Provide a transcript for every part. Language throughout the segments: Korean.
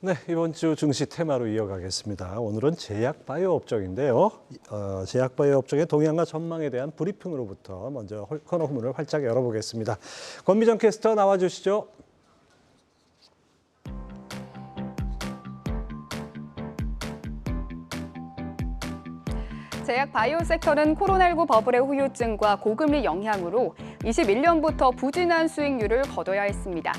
네, 이번 주 증시 테마로 이어가겠습니다. 오늘은 제약바이오 업종인데요. 제약바이오 업종의 동향과 전망에 대한 브리핑으로부터 먼저 코너 후문을 활짝 열어보겠습니다. 권미정 캐스터 나와주시죠. 제약 바이오 섹터는 코로나19 버블의 후유증과 고금리 영향으로 21년부터 부진한 수익률을 거둬야 했습니다.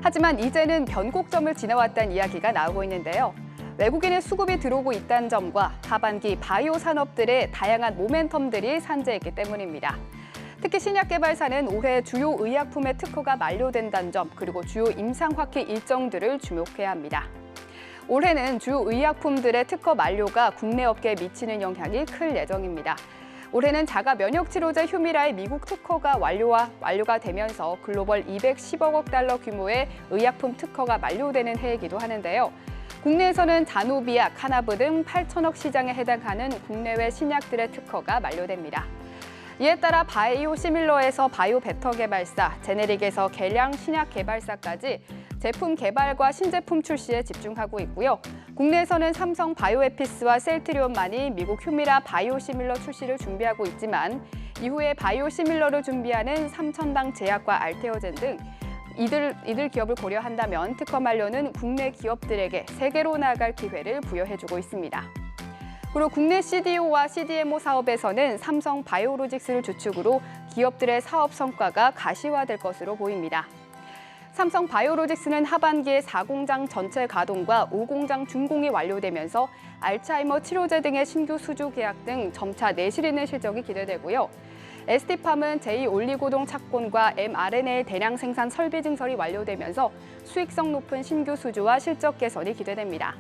하지만 이제는 변곡점을 지나왔다는 이야기가 나오고 있는데요. 외국인의 수급이 들어오고 있다는 점과 하반기 바이오 산업들의 다양한 모멘텀들이 산재했기 때문입니다. 특히 신약 개발사는 올해 주요 의약품의 특허가 만료된다는 점, 그리고 주요 임상 확기 일정들을 주목해야 합니다. 올해는 주요 의약품들의 특허 만료가 국내 업계에 미치는 영향이 클 예정입니다. 올해는 자가 면역 치료제 휴미라의 미국 특허가 완료가 되면서 글로벌 210억 원 달러 규모의 의약품 특허가 만료되는 해이기도 하는데요. 국내에서는 자노비약, 카나브 등 8천억 시장에 해당하는 국내외 신약들의 특허가 만료됩니다. 이에 따라 바이오 시밀러에서 바이오 베터 개발사, 제네릭에서 개량 신약 개발사까지 제품 개발과 신제품 출시에 집중하고 있고요. 국내에서는 삼성 바이오에피스와 셀트리온만이 미국 휴미라 바이오시밀러 출시를 준비하고 있지만 이후에 바이오시밀러를 준비하는 삼천당 제약과 알테오젠 등 이들 기업을 고려한다면 특허 만료는 국내 기업들에게 세계로 나아갈 기회를 부여해주고 있습니다. 그리고 국내 CDO와 CDMO 사업에서는 삼성 바이오로직스를 주축으로 기업들의 사업 성과가 가시화될 것으로 보입니다. 삼성 바이오로직스는 하반기에 4공장 전체 가동과 5공장 준공이 완료되면서 알츠하이머 치료제 등의 신규 수주 계약 등 점차 내실있는 실적이 기대되고요. ST팜은 제2올리고동 착곤과 mRNA 대량 생산 설비 증설이 완료되면서 수익성 높은 신규 수주와 실적 개선이 기대됩니다.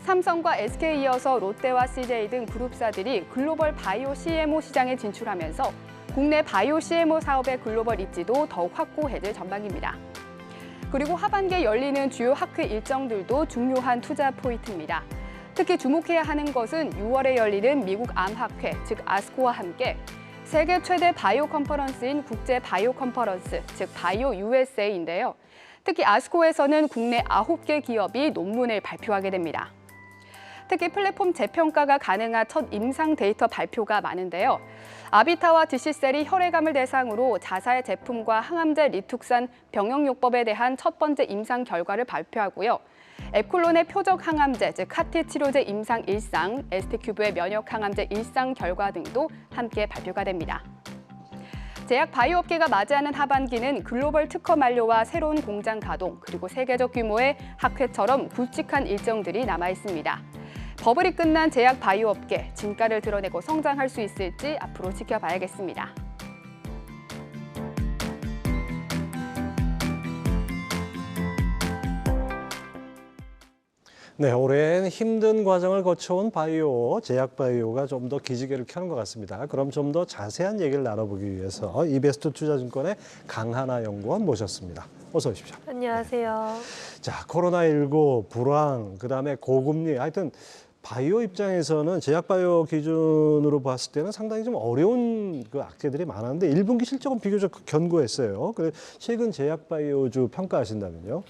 삼성과 SK에 이어서 롯데와 CJ 등 그룹사들이 글로벌 바이오 CMO 시장에 진출하면서 국내 바이오 CMO 사업의 글로벌 입지도 더욱 확고해질 전망입니다. 그리고 하반기에 열리는 주요 학회 일정들도 중요한 투자 포인트입니다. 특히 주목해야 하는 것은 6월에 열리는 미국 암학회, 즉 아스코와 함께 세계 최대 바이오 컨퍼런스인 국제 바이오 컨퍼런스, 즉 바이오 USA인데요. 특히 아스코에서는 국내 9개 기업이 논문을 발표하게 됩니다. 특히 플랫폼 재평가가 가능한 첫 임상 데이터 발표가 많은데요. 아비타와 DC셀이 혈액암을 대상으로 자사의 제품과 항암제 리툭산 병용요법에 대한 첫 번째 임상 결과를 발표하고요. 에쿨론의 표적 항암제, 즉 카티 치료제 임상 1상, ST큐브의 면역 항암제 1상 결과 등도 함께 발표가 됩니다. 제약 바이오 업계가 맞이하는 하반기는 글로벌 특허 만료와 새로운 공장 가동, 그리고 세계적 규모의 학회처럼 굵직한 일정들이 남아 있습니다. 버블이 끝난 제약 바이오 업계, 진가를 드러내고 성장할 수 있을지 앞으로 지켜봐야겠습니다. 네, 오랜 힘든 과정을 거쳐온 바이오, 제약 바이오가 좀 더 기지개를 켜는 것 같습니다. 그럼 좀 더 자세한 얘기를 나눠보기 위해서 이베스트 투자증권의 강하나 연구원 모셨습니다. 어서 오십시오. 안녕하세요. 자, 코로나19, 불황, 그다음에 고금리, 하여튼 바이오 입장에서는 제약 바이오 기준으로 봤을 때는 상당히 좀 어려운 그 악재들이 많았는데 1분기 실적은 비교적 견고했어요. 최근 제약 바이오주 평가하신다면요?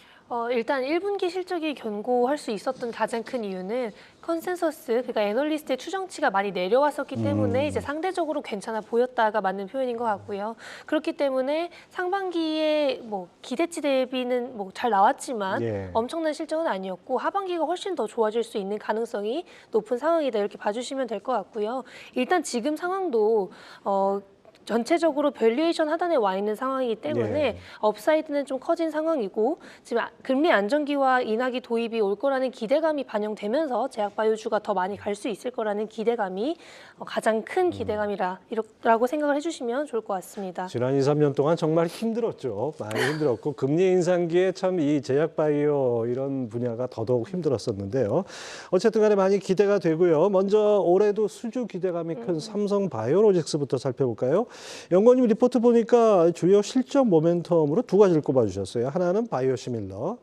일단 1분기 실적이 견고할 수 있었던 가장 큰 이유는 컨센서스, 그러니까 애널리스트의 추정치가 많이 내려왔었기 때문에 이제 상대적으로 괜찮아 보였다가 맞는 표현인 것 같고요. 그렇기 때문에 상반기에 뭐 기대치 대비는 뭐 잘 나왔지만 엄청난 실적은 아니었고 하반기가 훨씬 더 좋아질 수 있는 가능성이 높은 상황이다 이렇게 봐주시면 될 것 같고요. 일단 지금 상황도 전체적으로 밸류에이션 하단에 와 있는 상황이기 때문에 업사이드는 좀 커진 상황이고 지금 금리 안정기와 인하기 도입이 올 거라는 기대감이 반영되면서 제약바이오주가 더 많이 갈 수 있을 거라는 기대감이 가장 큰 기대감이라고 생각을 해주시면 좋을 것 같습니다. 지난 2, 3년 동안 정말 힘들었죠. 많이 힘들었고 금리 인상기에 참 이 제약바이오 이런 분야가 더더욱 힘들었었는데요. 어쨌든 간에 많이 기대가 되고요. 먼저 올해도 수주 기대감이 큰 삼성 바이오로직스부터 살펴볼까요? 연구원님 리포트 보니까 주요 실적 모멘텀으로 두 가지를 꼽아주셨어요. 하나는 바이오시밀러,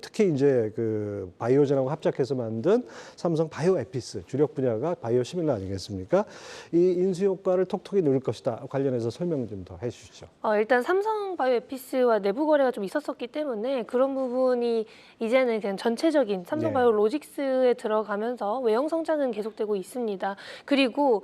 특히 이제 그 바이오젠하고 합작해서 만든 삼성 바이오에피스 주력 분야가 바이오시밀러 아니겠습니까? 이 인수 효과를 톡톡히 누릴 것이다. 관련해서 설명 좀 더 해주시죠. 일단 삼성 바이오에피스와 내부 거래가 좀 있었었기 때문에 그런 부분이 이제는 그냥 전체적인 삼성 네. 바이오로직스에 들어가면서 외형 성장은 계속되고 있습니다. 그리고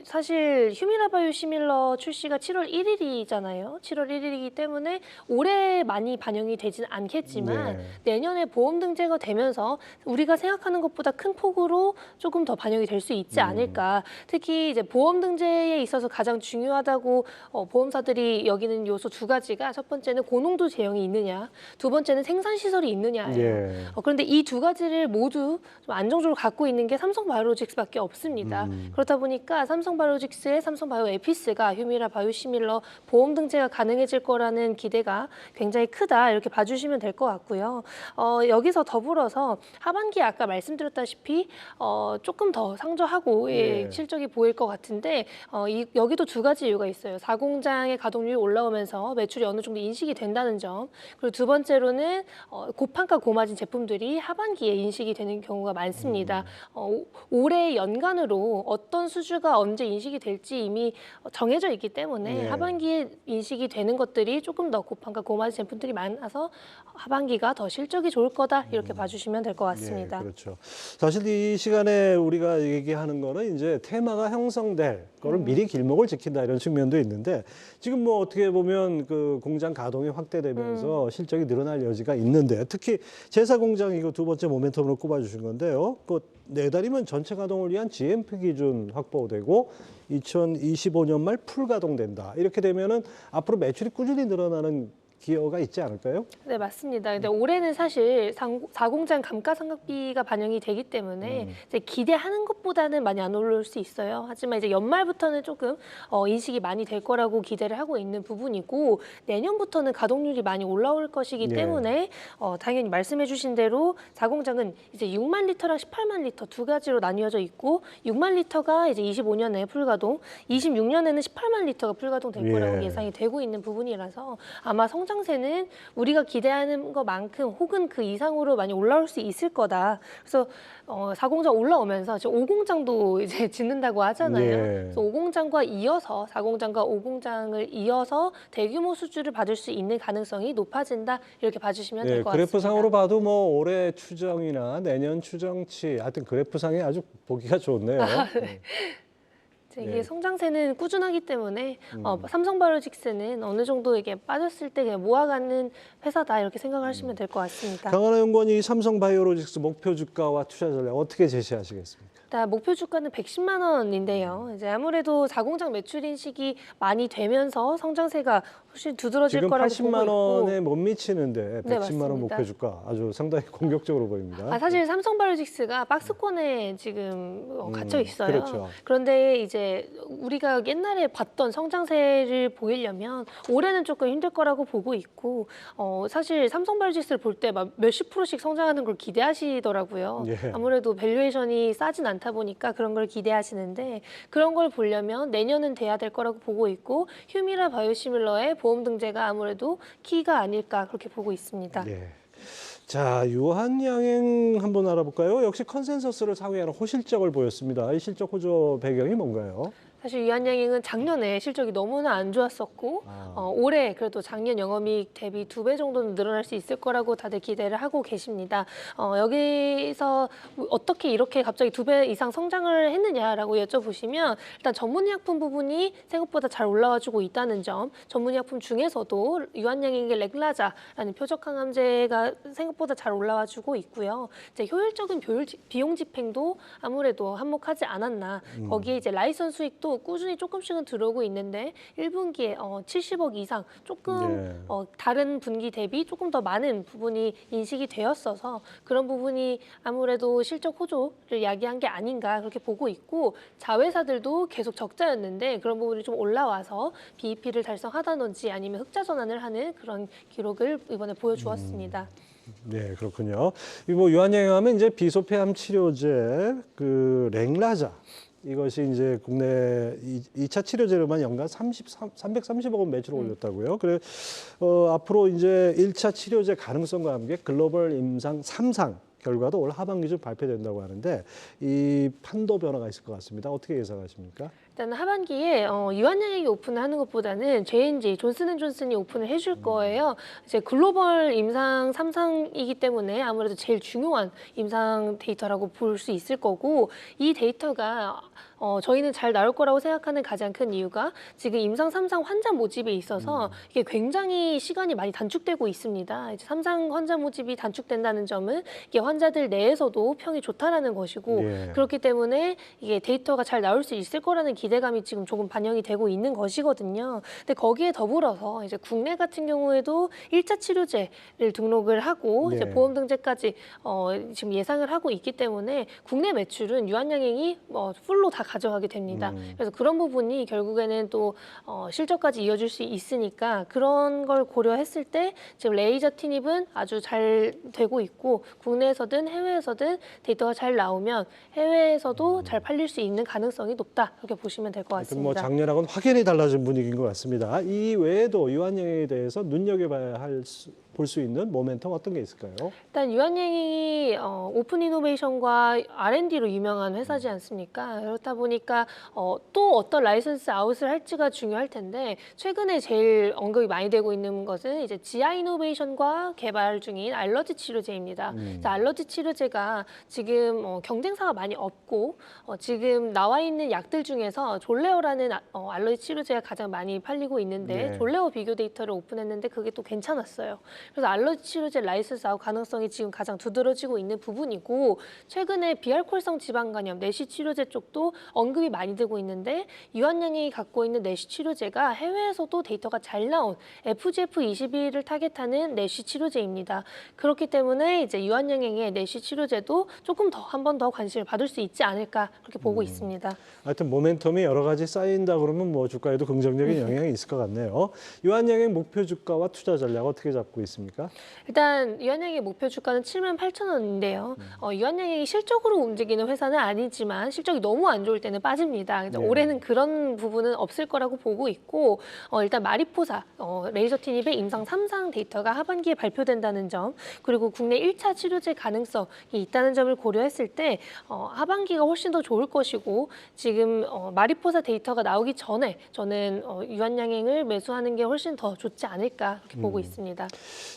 사실 휴미라 바이오시밀러 출시가 7월 1일이잖아요. 7월 1일이기 때문에 올해 많이 반영이 되지는 않겠지만 네. 내년에 보험 등재가 되면서 우리가 생각하는 것보다 큰 폭으로 조금 더 반영이 될 수 있지 않을까. 특히 이제 보험 등재에 있어서 가장 중요하다고 보험사들이 여기는 요소 두 가지가 첫 번째는 고농도 제형이 있느냐, 두 번째는 생산 시설이 있느냐예요. 예. 그런데 이 두 가지를 모두 좀 안정적으로 갖고 있는 게 삼성 바이오로직스밖에 없습니다. 그렇다 보니까 삼성 바이오로직스의 삼성 바이오에피스가 휴미라 바이오시밀러 보험 등재가 가능해질 거라는 기대가 굉장히 크다 이렇게 봐주시면 될 것 같고요. 여기서 더불어서 하반기에 아까 말씀드렸다시피 조금 더 상저하고 예. 실적이 보일 것 같은데 여기도 두 가지 이유가 있어요. 4공장의 가동률이 올라오면서 매출이 어느 정도 인식이 된다는 점. 그리고 두 번째로는 고판가 고마진 제품들이 하반기에 인식이 되는 경우가 많습니다. 올해 연간으로 어떤 수주가 언제 인식이 될지 이미 정해져 있기 때문에 예. 하반기에 인식이 되는 것들이 조금 더 고판가 고마진 제품들이 많아서 하반기가 더 실적이 좋을 거다 이렇게 봐주시면 될 것 같습니다. 예, 그렇죠. 사실 이 시간에 우리가 얘기하는 거는 이제 테마가 형성될 거를 미리 길목을 지킨다 이런 측면도 있는데 지금 뭐 어떻게 보면 그 공장 가동이 확대되면서 실적이 늘어날 여지가 있는데 특히 제사 공장 이거 두 번째 모멘텀으로 꼽아주신 건데요. 그 내달이면 전체 가동을 위한 GMP 기준 확보되고 2025년 말 풀 가동된다. 이렇게 되면은 앞으로 매출이 꾸준히 늘어나는 기여가 있지 않을까요? 네, 맞습니다. 근데 올해는 사실 4공장 감가상각비가 반영이 되기 때문에 이제 기대하는 것보다는 많이 안 오를 수 있어요. 하지만 이제 연말부터는 조금 인식이 많이 될 거라고 기대를 하고 있는 부분이고 내년부터는 가동률이 많이 올라올 것이기 예. 때문에 당연히 말씀해주신 대로 4공장은 이제 6만 리터랑 18만 리터 두 가지로 나뉘어져 있고 6만 리터가 이제 25년에 풀가동, 26년에는 18만 리터가 풀가동 될 거라고 예. 예상이 되고 있는 부분이라서 아마 성장세는 우리가 기대하는 것만큼 혹은 그 이상으로 많이 올라올 수 있을 거다. 그래서 4공장 올라오면서 지금 5공장도 이제 짓는다고 하잖아요. 예. 그래서 5공장과 이어서 4공장과 5공장을 이어서 대규모 수주를 받을 수 있는 가능성이 높아진다. 이렇게 봐주시면 될 것 같습니다. 그래프상으로 봐도 뭐 올해 추정이나 내년 추정치 하여튼 그래프상이 아주 보기가 좋네요. 네. 이게 예. 성장세는 꾸준하기 때문에 삼성바이오로직스는 어느 정도 이게 빠졌을 때 그냥 모아가는 회사다 이렇게 생각하시면 될 것 같습니다. 강하나 연구원이 삼성 바이오로직스 목표 주가와 투자 전략 어떻게 제시하시겠습니까? 일단 목표 주가는 110만 원인데요. 이제 아무래도 4공장 매출 인식이 많이 되면서 성장세가 훨씬 두드러질 지금 거라고 80만 보고 있고. 원에 못 미치는데 110만 원 맞습니다. 목표 주가 아주 상당히 공격적으로 보입니다. 사실 삼성바이오로직스가 박스권에 지금 갇혀 있어요. 그렇죠. 그런데 이제 우리가 옛날에 봤던 성장세를 보이려면 올해는 조금 힘들 거라고 보고 있고 사실 삼성바이오로직스를 볼 때 막 몇십 %씩 성장하는 걸 기대하시더라고요. 예. 아무래도 밸류에이션이 싸진 않다 보니까 그런 걸 기대하시는데 그런 걸 보려면 내년은 돼야 될 거라고 보고 있고 휴미라 바이오시밀러의 보험 등재가 아무래도 키가 아닐까 그렇게 보고 있습니다. 예. 자, 유한양행 한번 알아볼까요? 역시 컨센서스를 상회하는 호실적을 보였습니다. 이 실적 호조 배경이 뭔가요? 사실 유한양행은 작년에 실적이 너무나 안 좋았었고 올해 그래도 작년 영업이익 대비 2배 정도는 늘어날 수 있을 거라고 다들 기대를 하고 계십니다. 여기서 어떻게 이렇게 갑자기 2배 이상 성장을 했느냐라고 여쭤보시면 일단 전문의약품 부분이 생각보다 잘 올라와주고 있다는 점, 전문의약품 중에서도 유한양행의 렉라자라는 표적항암제가 생각보다 잘 올라와주고 있고요. 이제 효율적인 비용 집행도 아무래도 한몫하지 않았나. 거기에 이제 라이선 수익도 꾸준히 조금씩은 들어오고 있는데 1분기에 70억 이상 조금 다른 분기 대비 조금 더 많은 부분이 인식이 되었어서 그런 부분이 아무래도 실적 호조를 야기한 게 아닌가 그렇게 보고 있고 자회사들도 계속 적자였는데 그런 부분이 좀 올라와서 BEP를 달성하다든지 아니면 흑자 전환을 하는 그런 기록을 이번에 보여주었습니다. 네, 그렇군요. 이 뭐 유한양행하면 이제 비소폐암 치료제 그 렉라자 이것이 이제 국내 2차 치료제로만 연간 330억 원 매출을 올렸다고요. 그래 앞으로 이제 1차 치료제 가능성과 함께 글로벌 임상 3상 결과도 올 하반기 중 발표된다고 하는데 이 판도 변화가 있을 것 같습니다. 어떻게 예상하십니까? 일단 하반기에 유한양액이 오픈을 하는 것보다는 J&J, 존슨앤존슨이 오픈을 해줄 거예요. 이제 글로벌 임상 3상이기 때문에 아무래도 제일 중요한 임상 데이터라고 볼 수 있을 거고 이 데이터가 저희는 잘 나올 거라고 생각하는 가장 큰 이유가 지금 임상 3상 환자 모집에 있어서 이게 굉장히 시간이 많이 단축되고 있습니다. 이제 3상 환자 모집이 단축된다는 점은 이게 환자들 내에서도 평이 좋다라는 것이고 예. 그렇기 때문에 이게 데이터가 잘 나올 수 있을 거라는 기대감이 지금 조금 반영이 되고 있는 것이거든요. 근데 거기에 더불어서 이제 국내 같은 경우에도 1차 치료제를 등록을 하고 이제 네. 보험 등재까지 지금 예상을 하고 있기 때문에 국내 매출은 유한양행이 풀로 다 가져가게 됩니다. 그래서 그런 부분이 결국에는 또 실적까지 이어질 수 있으니까 그런 걸 고려했을 때 지금 레이저 티닙은 아주 잘 되고 있고 국내에서든 해외에서든 데이터가 잘 나오면 해외에서도 잘 팔릴 수 있는 가능성이 높다 이렇게 보시면 될 것 하여튼 뭐 같습니다. 작년하고는 확연히 달라진 분위기인 것 같습니다. 이 외에도 유한양액에 대해서 눈여겨봐야 볼 수 있는 모멘텀 어떤 게 있을까요? 일단 유한양행이 오픈 이노베이션과 R&D로 유명한 회사지 않습니까? 그렇다 보니까 또 어떤 라이선스 아웃을 할지가 중요할 텐데 최근에 제일 언급이 많이 되고 있는 것은 이제 지아 이노베이션과 개발 중인 알러지 치료제입니다. 그래서 알러지 치료제가 지금 경쟁사가 많이 없고 지금 나와 있는 약들 중에서 졸레오라는 알러지 치료제가 가장 많이 팔리고 있는데 네. 졸레오 비교 데이터를 오픈했는데 그게 또 괜찮았어요. 그래서 알러지 치료제 라이선스 아웃 가능성이 지금 가장 두드러지고 있는 부분이고 최근에 비알코올성 지방간염 내시 치료제 쪽도 언급이 많이 되고 있는데 유한양행이 갖고 있는 내시 치료제가 해외에서도 데이터가 잘 나온 FGF21을 타겟하는 내시 치료제입니다. 그렇기 때문에 이제 유한양행의 내시 치료제도 조금 더 한 번 더 관심을 받을 수 있지 않을까 그렇게 보고 있습니다. 하여튼 모멘텀이 여러 가지 쌓인다 그러면 뭐 주가에도 긍정적인 영향이 있을 것 같네요. 유한양행 목표 주가와 투자 전략 어떻게 잡고 있습니까? 일단 유한양행의 목표 주가는 78,000원인데요. 유한양행이 실적으로 움직이는 회사는 아니지만 실적이 너무 안 좋을 때는 빠집니다. 그래서 네. 올해는 그런 부분은 없을 거라고 보고 있고 일단 마리포사 레이저 티닙의 임상 3상 데이터가 하반기에 발표된다는 점 그리고 국내 1차 치료제 가능성이 있다는 점을 고려했을 때 하반기가 훨씬 더 좋을 것이고 지금 마리포사 데이터가 나오기 전에 저는 유한양행을 매수하는 게 훨씬 더 좋지 않을까 이렇게 보고 있습니다.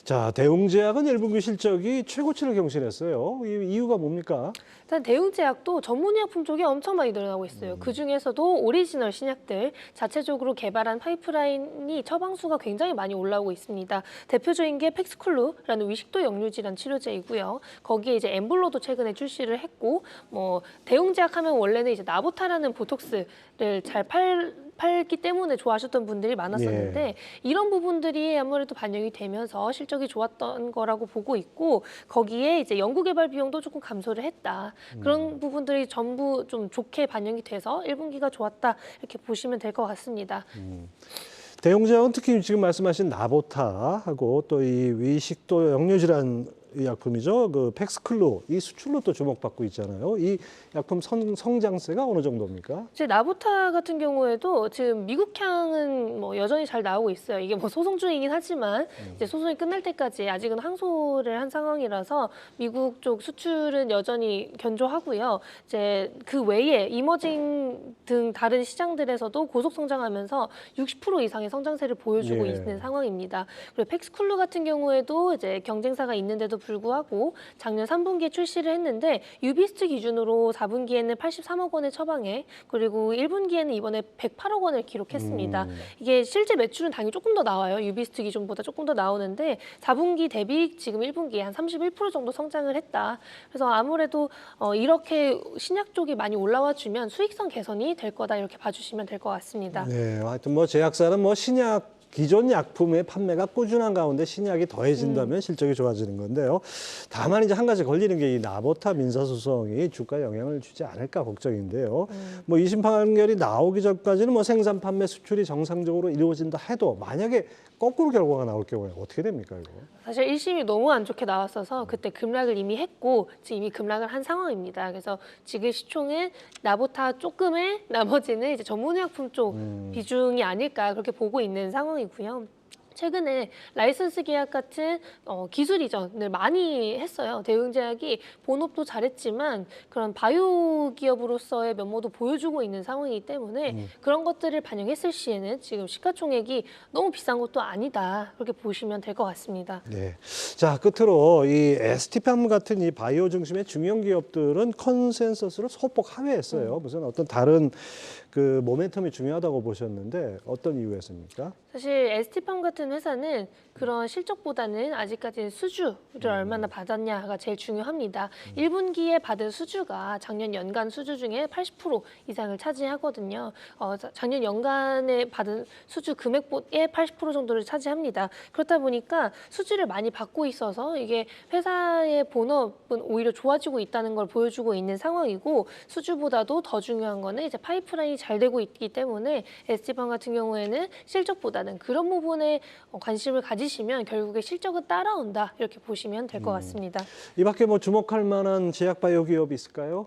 자, 대웅제약은 1분기 실적이 최고치를 경신했어요. 이 이유가 뭡니까? 일단 대웅제약도 전문의약품 쪽이 엄청 많이 늘어나고 있어요. 그중에서도 오리지널 신약들 자체적으로 개발한 파이프라인이 처방수가 굉장히 많이 올라오고 있습니다. 대표적인 게 팩스쿨루라는 위식도 역류질환 치료제이고요. 거기에 이제 엠블로도 최근에 출시를 했고 대웅제약 하면 원래는 이제 나보타라는 보톡스를 잘 팔기 때문에 좋아하셨던 분들이 많았었는데 이런 부분들이 아무래도 반영이 되면서 실적이 좋았던 거라고 보고 있고 거기에 이제 연구개발 비용도 조금 감소를 했다. 그런 부분들이 전부 좀 좋게 반영이 돼서 1분기가 좋았다 이렇게 보시면 될 것 같습니다. 대웅제약은 특히 지금 말씀하신 나보타하고 또 이 위식도 역류질환 약품이죠. 그 팩스클루 이 수출로 또 주목받고 있잖아요. 이 약품 성장세가 어느 정도입니까? 이제 나보타 같은 경우에도 지금 미국향은 여전히 잘 나오고 있어요. 이게 소송 중이긴 하지만 이제 소송이 끝날 때까지 아직은 항소를 한 상황이라서 미국 쪽 수출은 여전히 견조하고요. 이제 그 외에 이머징 등 다른 시장들에서도 고속 성장하면서 60% 이상의 성장세를 보여주고 있는 상황입니다. 그리고 팩스쿨루 같은 경우에도 이제 경쟁사가 있는데도 불구하고 작년 3분기에 출시를 했는데 유비스트 기준으로 4분기에는 83억 원의 처방에 그리고 1분기에는 이번에 108억 원을 기록했습니다. 이게 실제 매출은 당연히 조금 더 나와요. 유비스트 기준보다 조금 더 나오는데 4분기 대비 지금 1분기에 한 31% 정도 성장을 했다. 그래서 아무래도 이렇게 신약 쪽이 많이 올라와 주면 수익성 개선이 될 거다 이렇게 봐주시면 될 것 같습니다. 네, 하여튼 제약사는 신약 기존 약품의 판매가 꾸준한 가운데 신약이 더해진다면 실적이 좋아지는 건데요. 다만 이제 한 가지 걸리는 게 이 나보타 민사소송이 주가에 영향을 주지 않을까 걱정인데요. 2심 판결이 나오기 전까지는 생산 판매 수출이 정상적으로 이루어진다 해도 만약에 거꾸로 결과가 나올 경우에 어떻게 됩니까, 이거? 사실 1심이 너무 안 좋게 나왔어서 그때 급락을 이미 했고 지금 이미 급락을 한 상황입니다. 그래서 지금 시총은 나보다 조금의 나머지는 이제 전문의약품 쪽 비중이 아닐까 그렇게 보고 있는 상황이고요. 최근에 라이선스 계약 같은 기술 이전을 많이 했어요. 대웅제약이 본업도 잘했지만 그런 바이오 기업으로서의 면모도 보여주고 있는 상황이기 때문에 그런 것들을 반영했을 시에는 지금 시가총액이 너무 비싼 것도 아니다. 그렇게 보시면 될 것 같습니다. 네. 자, 끝으로 이 ST팜 같은 이 바이오 중심의 중형 기업들은 컨센서스를 소폭 하회했어요. 무슨 어떤 다른 그 모멘텀이 중요하다고 보셨는데 어떤 이유였습니까? 사실 ST팜 같은 회사는 그런 실적보다는 아직까지는 수주를 얼마나 받았냐가 제일 중요합니다. 1분기에 받은 수주가 작년 연간 수주 중에 80% 이상을 차지하거든요. 작년 연간에 받은 수주 금액의 80% 정도를 차지합니다. 그렇다 보니까 수주를 많이 받고 있어서 이게 회사의 본업은 오히려 좋아지고 있다는 걸 보여주고 있는 상황이고 수주보다도 더 중요한 거는 이제 파이프라인이 잘 되고 있기 때문에 ST팜 같은 경우에는 실적보다는 그런 부분에 관심을 가지시면 결국에 실적은 따라온다 이렇게 보시면 될 것 같습니다. 이 밖에 뭐 주목할 만한 제약 바이오 기업이 있을까요?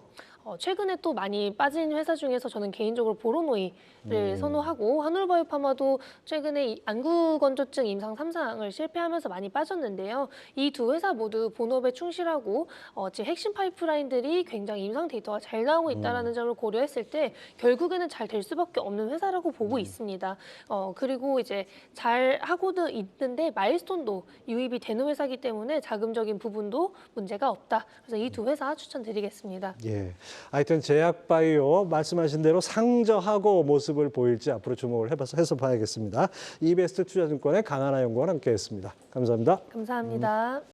최근에 또 많이 빠진 회사 중에서 저는 개인적으로 보로노이를 선호하고 한올바이오파마도 최근에 이 안구건조증 임상 3상을 실패하면서 많이 빠졌는데요. 이 두 회사 모두 본업에 충실하고 지금 핵심 파이프라인들이 굉장히 임상 데이터가 잘 나오고 있다는 점을 고려했을 때 결국에는 잘 될 수밖에 없는 회사라고 보고 있습니다. 그리고 이제 잘 하고도 있는데 마일스톤도 유입이 되는 회사이기 때문에 자금적인 부분도 문제가 없다. 그래서 이 두 회사 추천드리겠습니다. 예. 하여튼 제약 바이오 말씀하신 대로 상저하고 모습을 보일지 앞으로 주목을 해서 봐야겠습니다. 이베스트 투자증권의 강하나 연구원 함께했습니다. 감사합니다. 감사합니다.